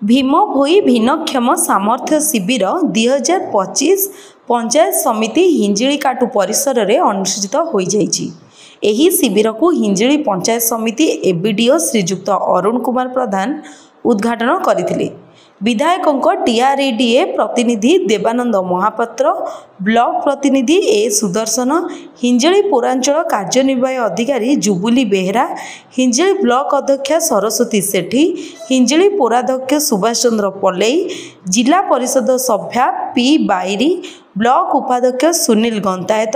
भीमभोई भिन्नक्षम सामर्थ्य शिविर 2025 पंचायत समिति हिंजिकाटू परिसर में अनुष्ठित हो जाइछि। एही शिविर को हिंजिली पंचायत समिति एबीडीओ श्रीजुक्त अरुण कुमार प्रधान उद्घाटन करथिले। विधायक टीआरईडीए प्रतिनिधि देवानंद महापात्र, ब्लॉक प्रतिनिधि ए सुदर्शन, हिंजिली पौरांचल कार्यनिर्वाही अधिकारी जुबुली बेहरा, हिंजिली ब्लॉक अध्यक्षा सरस्वती सेठी, हिंजिली पौराध्यक्ष सुभाष चंद्र पल्लई, जिला परिषद सभ्या पी बाईरी, ब्लॉक उपाध्यक्ष सुनील गंतायत,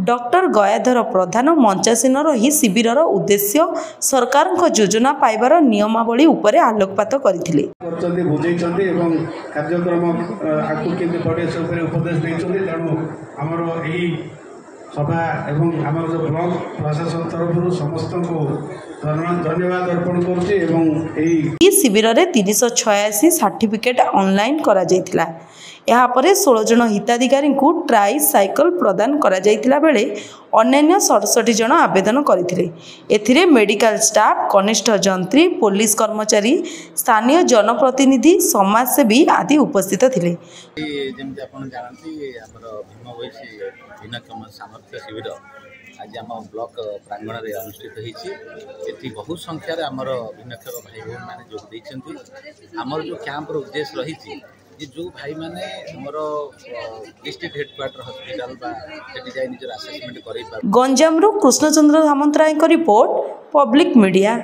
डॉक्टर गयाधर प्रधान मंचासीन रही शिविर उद्देश्य सरकार योजना पाइबार नियमावली उपरे आलोकपात करथिले। कार्यक्रम आगु केमि बढ़े से उपदेश देइछन्ते। तेणु आमर एही सभा एवं आमर जो ब्लॉक प्रशासन तरफ समस्त को धन्यवाद अर्पण करुछि। एही शिविर में 386 सर्टिफिकेट ऑनलाइन करा जायतिला। यहाँ पर 16 जन हिताधिकारी को ट्राई साइकल प्रदान करा जायतिला बेले अन्य 67 जन आवेदन करथिले। एथिरे मेडिकल स्टाफ, कनिष्ठ जंत्री, पुलिस कर्मचारी, स्थानीय जनप्रतिनिधि, समाजसेवी आदि उपस्थित थिले। जेमति आपण जानନ୍ତି हमर भीमभोई भिन्नक्षम सामर्थ्य शिविर आज आम ब्लॉक प्रांगण में अनुष्ठित होती। बहु संख्यार आमर भिन्नक्षम भाई भौन मैंने जोग देइछन्ति। आमर जो कैंप उद्देश्य रही जो भाई मैंने आमर डिस्ट्रिक्ट हेडक्वार्टर हॉस्पिटल बा सेठी जाय निजर असेसमेंट करै पार। Ganjam Krishnachandra Samantaray report, public media.